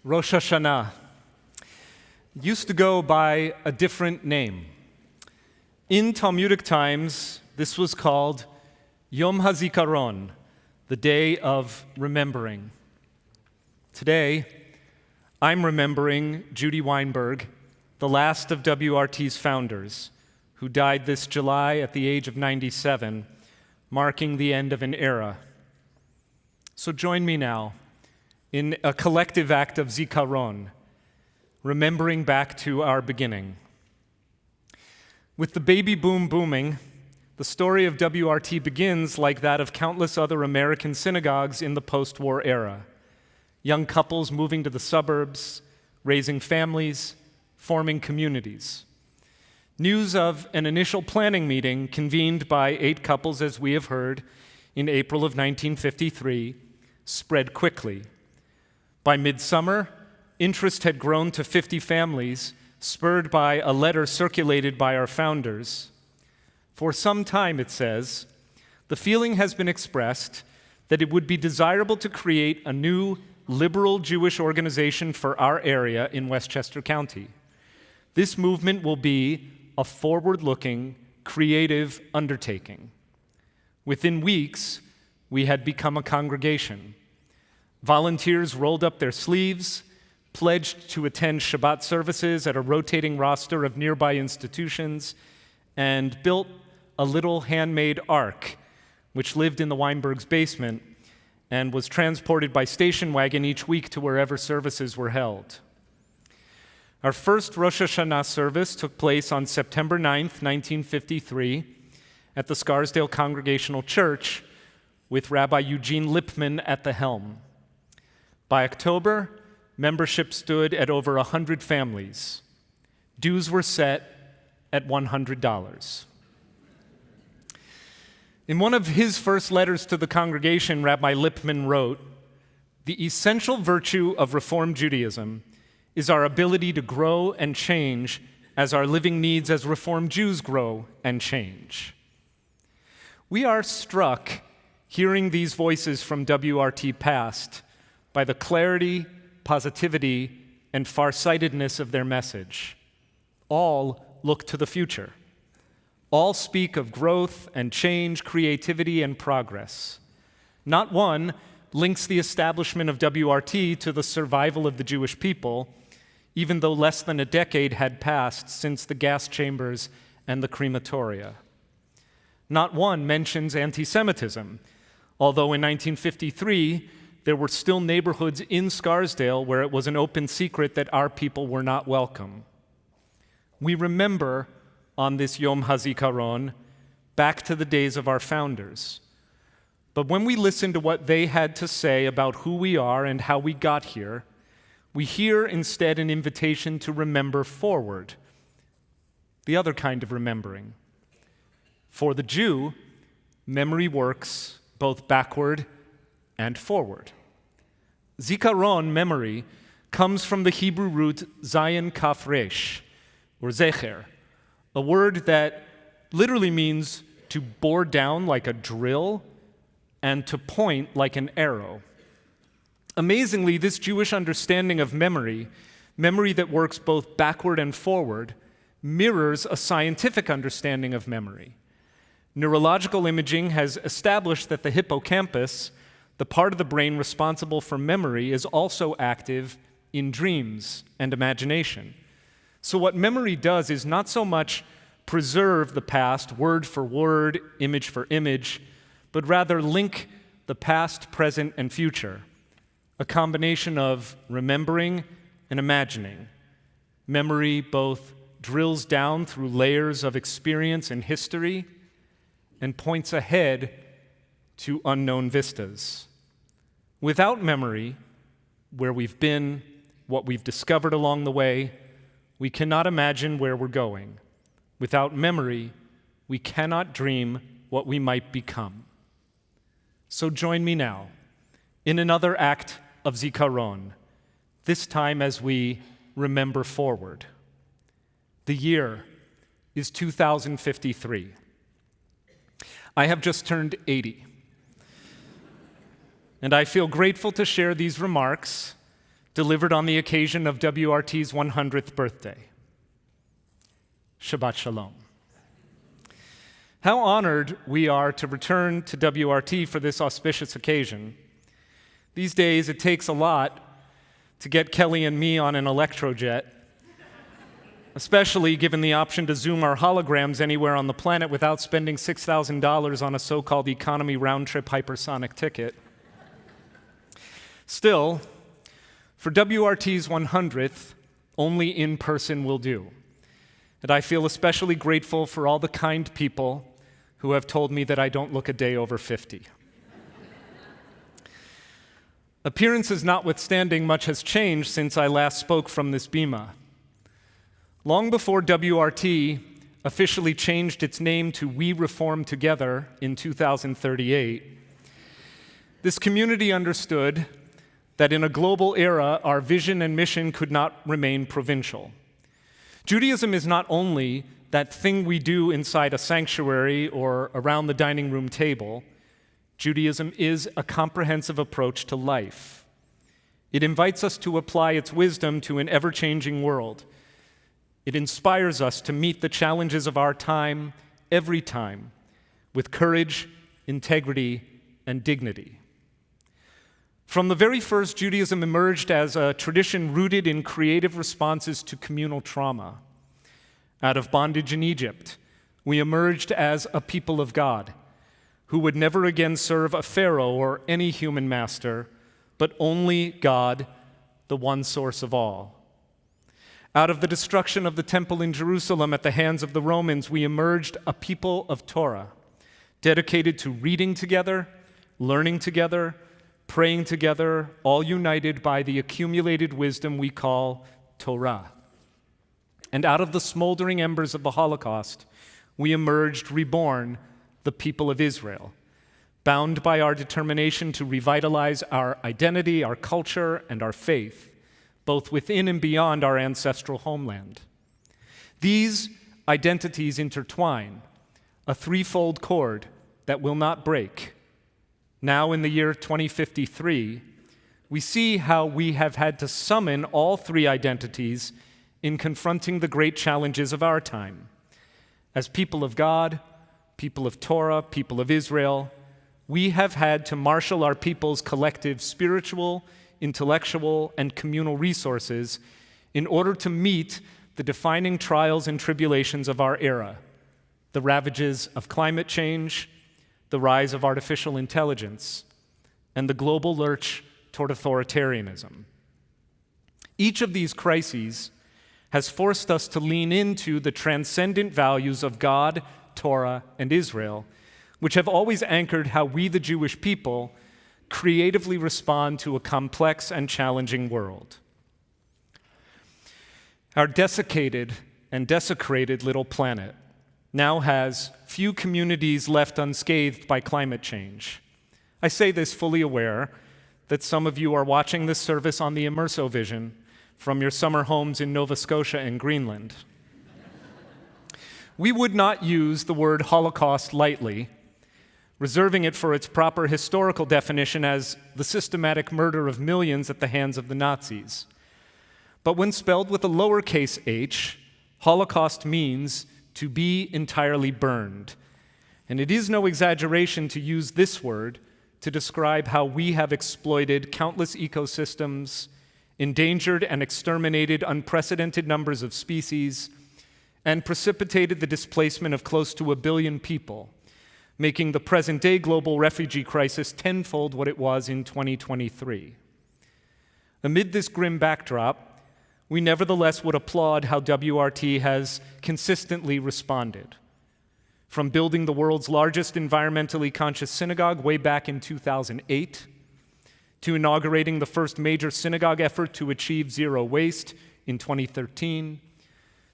Rosh Hashanah used to go by a different name. In Talmudic times, this was called Yom HaZikaron, the Day of Remembering. Today, I'm remembering Judy Weinberg, the last of WRT's founders, who died this July at the age of 97, marking the end of an era. So join me now in a collective act of zikaron, remembering back to our beginning. With the baby boom booming, the story of WRT begins like that of countless other American synagogues in the post-war era. Young couples moving to the suburbs, raising families, forming communities. News of an initial planning meeting convened by 8 couples, as we have heard, in April of 1953, spread quickly. By midsummer, interest had grown to 50 families, spurred by a letter circulated by our founders. For some time, it says, the feeling has been expressed that it would be desirable to create a new liberal Jewish organization for our area in Westchester County. This movement will be a forward-looking, creative undertaking. Within weeks, we had become a congregation. Volunteers rolled up their sleeves, pledged to attend Shabbat services at a rotating roster of nearby institutions, and built a little handmade ark, which lived in the Weinberg's basement and was transported by station wagon each week to wherever services were held. Our first Rosh Hashanah service took place on September 9th, 1953, at the Scarsdale Congregational Church, with Rabbi Eugene Lippman at the helm. By October, membership stood at over 100 families. Dues were set at $100. In one of his first letters to the congregation, Rabbi Lippman wrote, "The essential virtue of Reform Judaism is our ability to grow and change as our living needs as Reform Jews grow and change." We are struck, hearing these voices from WRT past, by the clarity, positivity, and farsightedness of their message. All look to the future. All speak of growth and change, creativity and progress. Not one links the establishment of WRT to the survival of the Jewish people, even though less than a decade had passed since the gas chambers and the crematoria. Not one mentions anti-Semitism, although in 1953, there were still neighborhoods in Scarsdale where it was an open secret that our people were not welcome. We remember on this Yom HaZikaron back to the days of our founders. But when we listen to what they had to say about who we are and how we got here, we hear instead an invitation to remember forward, the other kind of remembering. For the Jew, memory works both backward and forward. Zikaron, memory, comes from the Hebrew root zayin kaf resh, or zecher, a word that literally means to bore down like a drill and to point like an arrow. Amazingly, this Jewish understanding of memory that works both backward and forward, mirrors a scientific understanding of memory. Neurological imaging has established that the hippocampus, the part of the brain responsible for memory, is also active in dreams and imagination. So what memory does is not so much preserve the past word for word, image for image, but rather link the past, present, and future, a combination of remembering and imagining. Memory both drills down through layers of experience and history and points ahead to unknown vistas. Without memory, where we've been, what we've discovered along the way, we cannot imagine where we're going. Without memory, we cannot dream what we might become. So join me now in another act of zikaron, this time as we remember forward. The year is 2053. I have just turned 80. And I feel grateful to share these remarks delivered on the occasion of WRT's 100th birthday. Shabbat Shalom. How honored we are to return to WRT for this auspicious occasion. These days, it takes a lot to get Kelly and me on an electrojet, especially given the option to Zoom our holograms anywhere on the planet without spending $6,000 on a so-called economy round-trip hypersonic ticket. Still, for WRT's 100th, only in person will do. And I feel especially grateful for all the kind people who have told me that I don't look a day over 50. Appearances notwithstanding, much has changed since I last spoke from this bima. Long before WRT officially changed its name to We Reform Together in 2038, this community understood that in a global era, our vision and mission could not remain provincial. Judaism is not only that thing we do inside a sanctuary or around the dining room table. Judaism is a comprehensive approach to life. It invites us to apply its wisdom to an ever-changing world. It inspires us to meet the challenges of our time, every time, with courage, integrity, and dignity. From the very first, Judaism emerged as a tradition rooted in creative responses to communal trauma. Out of bondage in Egypt, we emerged as a people of God who would never again serve a pharaoh or any human master, but only God, the one source of all. Out of the destruction of the temple in Jerusalem at the hands of the Romans, we emerged a people of Torah, dedicated to reading together, learning together, praying together, all united by the accumulated wisdom we call Torah. And out of the smoldering embers of the Holocaust, we emerged reborn, the people of Israel, bound by our determination to revitalize our identity, our culture, and our faith, both within and beyond our ancestral homeland. These identities intertwine, a threefold cord that will not break. Now, in the year 2053, we see how we have had to summon all three identities in confronting the great challenges of our time. As people of God, people of Torah, people of Israel, we have had to marshal our people's collective spiritual, intellectual, and communal resources in order to meet the defining trials and tribulations of our era, the ravages of climate change, the rise of artificial intelligence, and the global lurch toward authoritarianism. Each of these crises has forced us to lean into the transcendent values of God, Torah, and Israel, which have always anchored how we, the Jewish people, creatively respond to a complex and challenging world. Our desiccated and desecrated little planet now has few communities left unscathed by climate change. I say this fully aware that some of you are watching this service on the Immersovision from your summer homes in Nova Scotia and Greenland. We would not use the word Holocaust lightly, reserving it for its proper historical definition as the systematic murder of millions at the hands of the Nazis. But when spelled with a lowercase h, Holocaust means to be entirely burned. And it is no exaggeration to use this word to describe how we have exploited countless ecosystems, endangered and exterminated unprecedented numbers of species, and precipitated the displacement of close to 1 billion people, making the present-day global refugee crisis tenfold what it was in 2023. Amid this grim backdrop, we nevertheless would applaud how WRT has consistently responded. From building the world's largest environmentally conscious synagogue way back in 2008, to inaugurating the first major synagogue effort to achieve zero waste in 2013,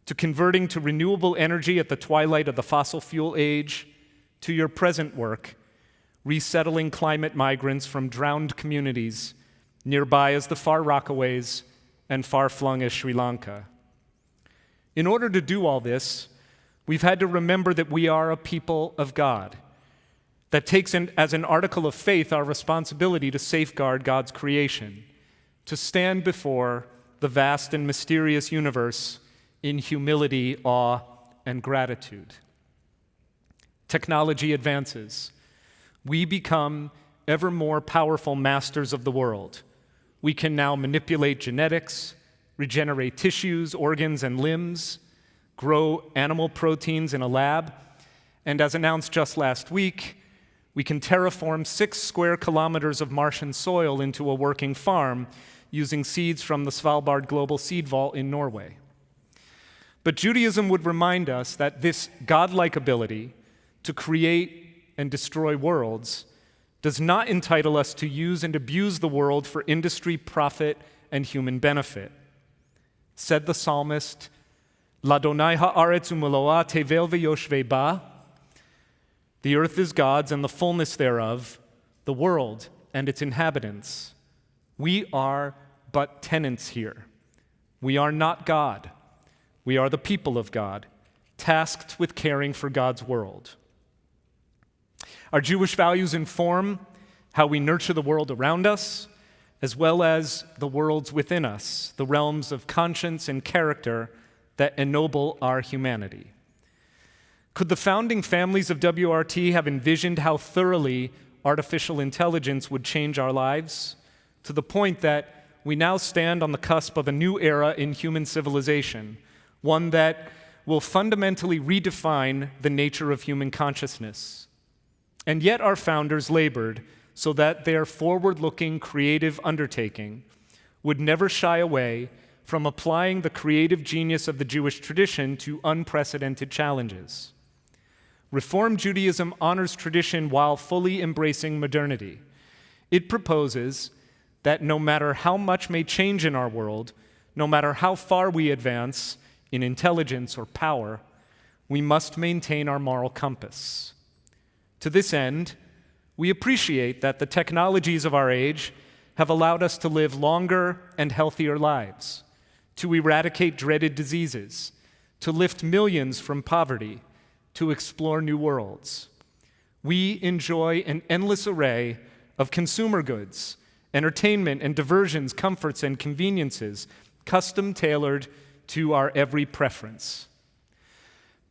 to converting to renewable energy at the twilight of the fossil fuel age, to your present work, resettling climate migrants from drowned communities nearby as the far Rockaways and far-flung as Sri Lanka. In order to do all this, we've had to remember that we are a people of God, that takes as an article of faith our responsibility to safeguard God's creation, to stand before the vast and mysterious universe in humility, awe, and gratitude. Technology advances. We become ever more powerful masters of the world. We can now manipulate genetics, regenerate tissues, organs, and limbs, grow animal proteins in a lab, and as announced just last week, we can terraform 6 square kilometers of Martian soil into a working farm using seeds from the Svalbard Global Seed Vault in Norway. But Judaism would remind us that this godlike ability to create and destroy worlds does not entitle us to use and abuse the world for industry, profit, and human benefit. Said the psalmist, L'Adonai ha'aretz u'meloah tevel v'yoshvei ba. The earth is God's and the fullness thereof, the world and its inhabitants. We are but tenants here. We are not God. We are the people of God, tasked with caring for God's world. Our Jewish values inform how we nurture the world around us, as well as the worlds within us, the realms of conscience and character that ennoble our humanity. Could the founding families of WRT have envisioned how thoroughly artificial intelligence would change our lives, to the point that we now stand on the cusp of a new era in human civilization, one that will fundamentally redefine the nature of human consciousness? And yet our founders labored so that their forward-looking creative undertaking would never shy away from applying the creative genius of the Jewish tradition to unprecedented challenges. Reform Judaism honors tradition while fully embracing modernity. It proposes that no matter how much may change in our world, no matter how far we advance in intelligence or power, we must maintain our moral compass. To this end, we appreciate that the technologies of our age have allowed us to live longer and healthier lives, to eradicate dreaded diseases, to lift millions from poverty, to explore new worlds. We enjoy an endless array of consumer goods, entertainment and diversions, comforts and conveniences, custom-tailored to our every preference.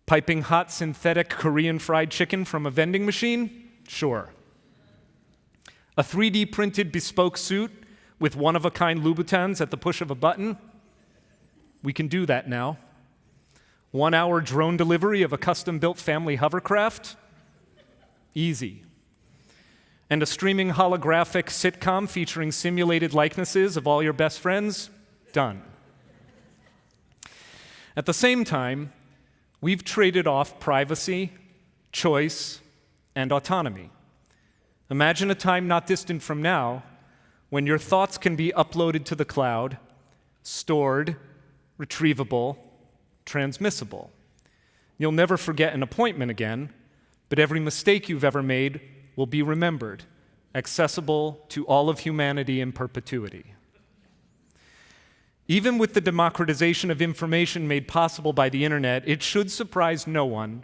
Piping hot synthetic Korean fried chicken from a vending machine? Sure. A 3D printed bespoke suit with one-of-a-kind Louboutins at the push of a button? We can do that now. 1-hour drone delivery of a custom-built family hovercraft? Easy. And a streaming holographic sitcom featuring simulated likenesses of all your best friends? Done. At the same time, we've traded off privacy, choice, and autonomy. Imagine a time not distant from now when your thoughts can be uploaded to the cloud, stored, retrievable, transmissible. You'll never forget an appointment again, but every mistake you've ever made will be remembered, accessible to all of humanity in perpetuity. Even with the democratization of information made possible by the internet, it should surprise no one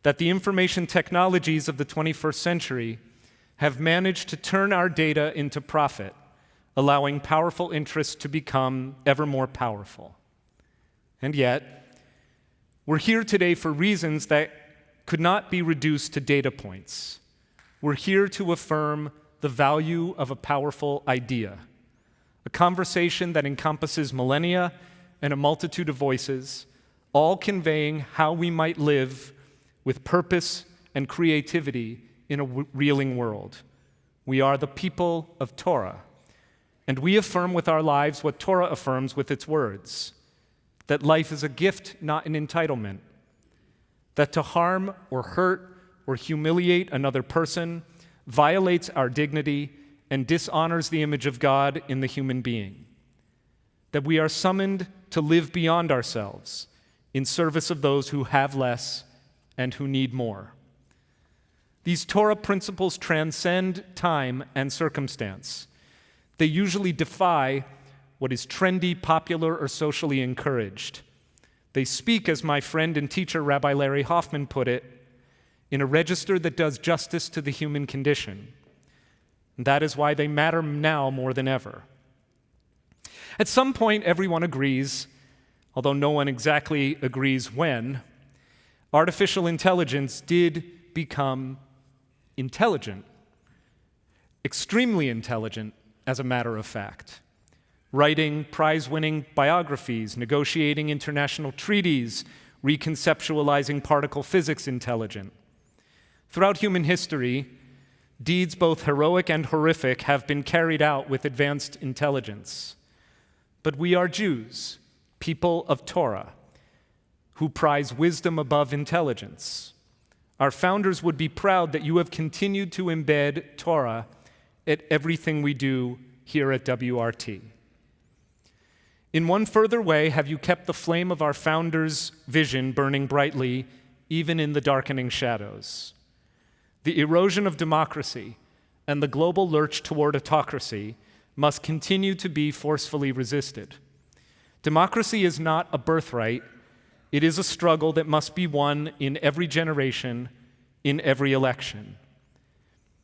that the information technologies of the 21st century have managed to turn our data into profit, allowing powerful interests to become ever more powerful. And yet, we're here today for reasons that could not be reduced to data points. We're here to affirm the value of a powerful idea, a conversation that encompasses millennia and a multitude of voices, all conveying how we might live with purpose and creativity in a reeling world. We are the people of Torah, and we affirm with our lives what Torah affirms with its words, that life is a gift, not an entitlement, that to harm or hurt or humiliate another person violates our dignity and dishonors the image of God in the human being, that we are summoned to live beyond ourselves in service of those who have less and who need more. These Torah principles transcend time and circumstance. They usually defy what is trendy, popular, or socially encouraged. They speak, as my friend and teacher Rabbi Larry Hoffman put it, in a register that does justice to the human condition. And that is why they matter now more than ever. At some point, everyone agrees, although no one exactly agrees when, artificial intelligence did become intelligent, extremely intelligent, as a matter of fact, writing prize-winning biographies, negotiating international treaties, reconceptualizing particle physics intelligent. Throughout human history, deeds both heroic and horrific have been carried out with advanced intelligence. But we are Jews, people of Torah, who prize wisdom above intelligence. Our founders would be proud that you have continued to embed Torah at everything we do here at WRT. In one further way, have you kept the flame of our founders' vision burning brightly, even in the darkening shadows. The erosion of democracy and the global lurch toward autocracy must continue to be forcefully resisted. Democracy is not a birthright. It is a struggle that must be won in every generation, in every election.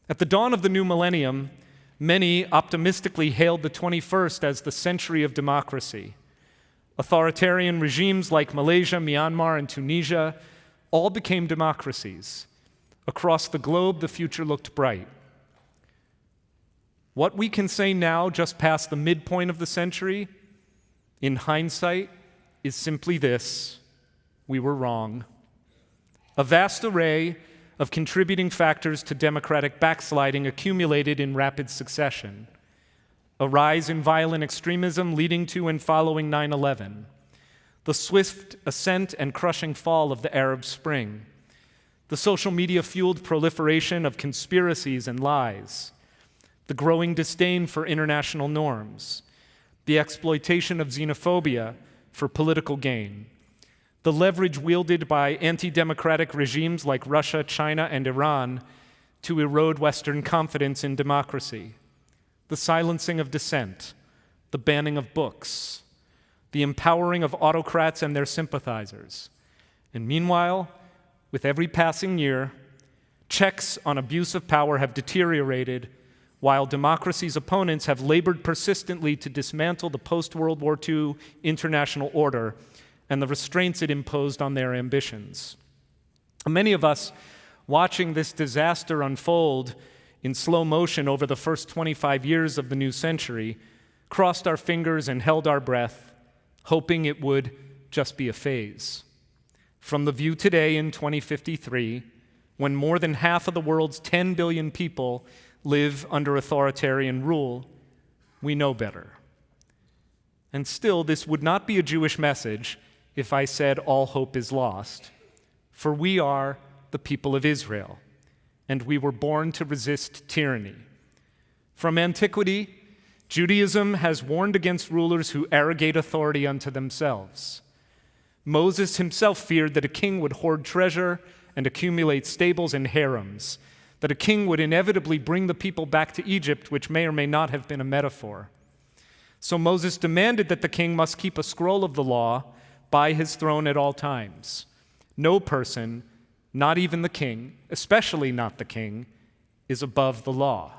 At the dawn of the new millennium, many optimistically hailed the 21st as the century of democracy. Authoritarian regimes like Malaysia, Myanmar, and Tunisia all became democracies. Across the globe, the future looked bright. What we can say now, just past the midpoint of the century, in hindsight, is simply this: we were wrong. A vast array of contributing factors to democratic backsliding accumulated in rapid succession. A rise in violent extremism leading to and following 9/11. The swift ascent and crushing fall of the Arab Spring. The social media-fueled proliferation of conspiracies and lies. The growing disdain for international norms. The exploitation of xenophobia for political gain. The leverage wielded by anti-democratic regimes like Russia, China, and Iran to erode Western confidence in democracy. The silencing of dissent. The banning of books. The empowering of autocrats and their sympathizers. And meanwhile, with every passing year, checks on abuse of power have deteriorated, while democracy's opponents have labored persistently to dismantle the post-World War II international order and the restraints it imposed on their ambitions. Many of us, watching this disaster unfold in slow motion over the first 25 years of the new century, crossed our fingers and held our breath, hoping it would just be a phase. From the view today in 2053, when more than half of the world's 10 billion people live under authoritarian rule, we know better. And still, this would not be a Jewish message if I said all hope is lost, for we are the people of Israel, and we were born to resist tyranny. From antiquity, Judaism has warned against rulers who arrogate authority unto themselves. Moses himself feared that a king would hoard treasure and accumulate stables and harems, that a king would inevitably bring the people back to Egypt, which may or may not have been a metaphor. So Moses demanded that the king must keep a scroll of the law by his throne at all times. No person, not even the king, especially not the king, is above the law.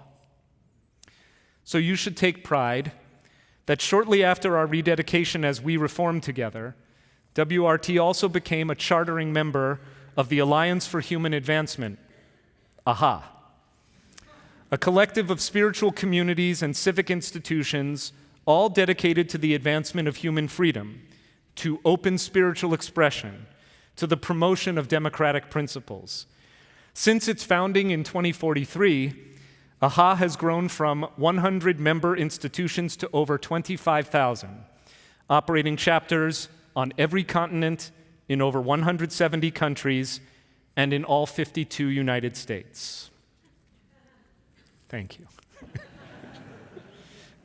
So you should take pride that shortly after our rededication as we reformed together, WRT also became a chartering member of the Alliance for Human Advancement, AHA, a collective of spiritual communities and civic institutions, all dedicated to the advancement of human freedom, to open spiritual expression, to the promotion of democratic principles. Since its founding in 2043, AHA has grown from 100 member institutions to over 25,000, operating chapters on every continent, in over 170 countries, and in all 52 United States. Thank you.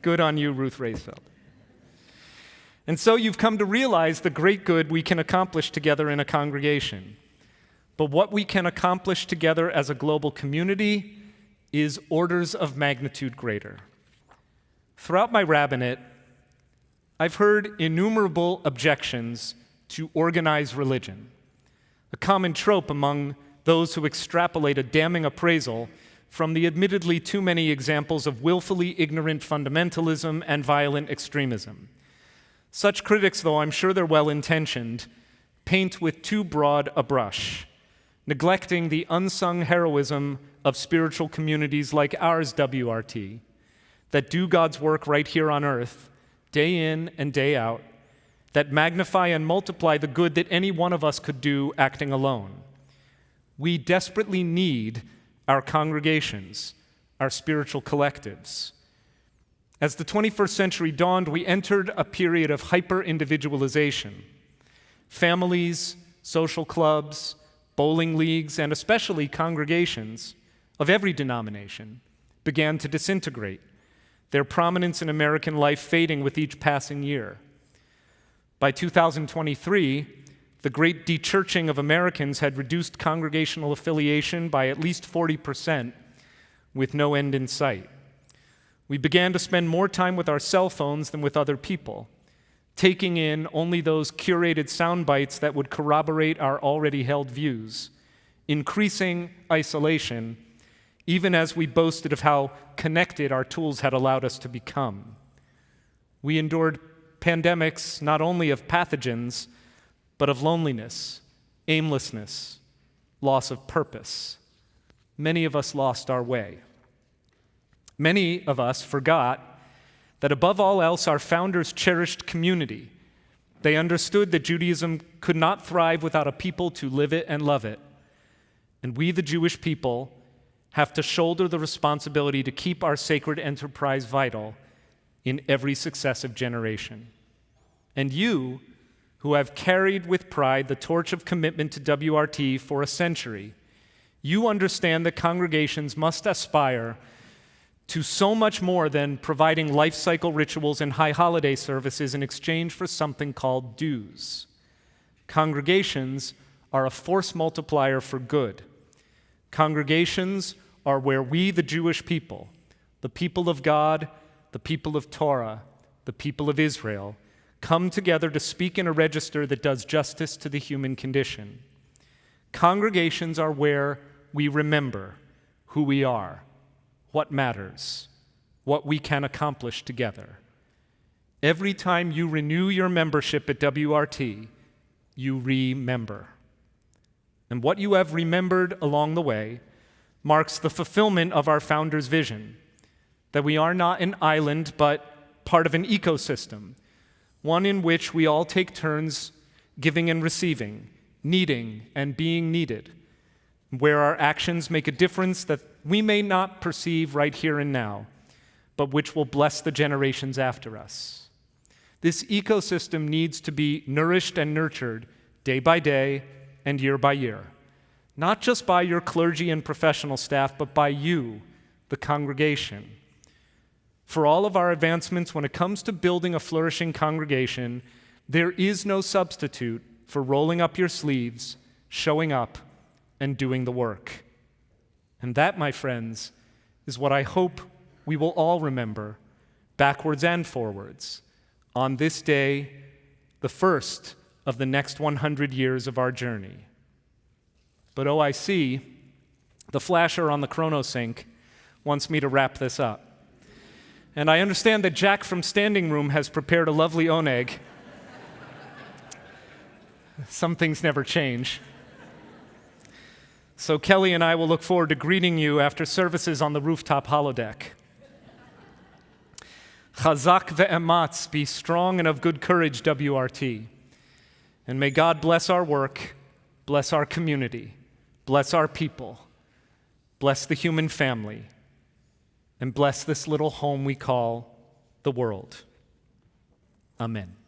Good on you, Ruth Raisfeld. And so you've come to realize the great good we can accomplish together in a congregation. But what we can accomplish together as a global community is orders of magnitude greater. Throughout my rabbinate, I've heard innumerable objections to organized religion, a common trope among those who extrapolate a damning appraisal from the admittedly too many examples of willfully ignorant fundamentalism and violent extremism. Such critics, though I'm sure they're well-intentioned, paint with too broad a brush, neglecting the unsung heroism of spiritual communities like ours, WRT, that do God's work right here on earth, day in and day out, that magnify and multiply the good that any one of us could do acting alone. We desperately need our congregations, our spiritual collectives. As the 21st century dawned, we entered a period of hyper-individualization. Families, social clubs, bowling leagues, and especially congregations of every denomination began to disintegrate, their prominence in American life fading with each passing year. By 2023, the great dechurching of Americans had reduced congregational affiliation by at least 40%, with no end in sight. We began to spend more time with our cell phones than with other people, taking in only those curated sound bites that would corroborate our already held views, increasing isolation, even as we boasted of how connected our tools had allowed us to become. We endured pandemics not only of pathogens, but of loneliness, aimlessness, loss of purpose. Many of us lost our way. Many of us forgot that above all else, our founders cherished community. They understood that Judaism could not thrive without a people to live it and love it. And we, the Jewish people, have to shoulder the responsibility to keep our sacred enterprise vital in every successive generation. And you, who have carried with pride the torch of commitment to WRT for a century, you understand that congregations must aspire to so much more than providing life cycle rituals and high holiday services in exchange for something called dues. Congregations are a force multiplier for good. Congregations are where we, the Jewish people, the people of God, the people of Torah, the people of Israel, come together to speak in a register that does justice to the human condition. Congregations are where we remember who we are, what matters, what we can accomplish together. Every time you renew your membership at WRT, you remember. And what you have remembered along the way marks the fulfillment of our founders' vision, that we are not an island, but part of an ecosystem, one in which we all take turns giving and receiving, needing and being needed, where our actions make a difference that we may not perceive right here and now, but which will bless the generations after us. This ecosystem needs to be nourished and nurtured day by day and year by year, not just by your clergy and professional staff, but by you, the congregation. For all of our advancements, when it comes to building a flourishing congregation, there is no substitute for rolling up your sleeves, showing up, and doing the work. And that, my friends, is what I hope we will all remember, backwards and forwards, on this day, the first of the next 100 years of our journey. But oh, I see, the flasher on the chronosync wants me to wrap this up. And I understand that Jack from Standing Room has prepared a lovely oneg. Some things never change. So Kelly and I will look forward to greeting you after services on the rooftop holodeck. Chazak ve'ematz, be strong and of good courage, WRT. And may God bless our work, bless our community, bless our people, bless the human family, and bless this little home we call the world. Amen.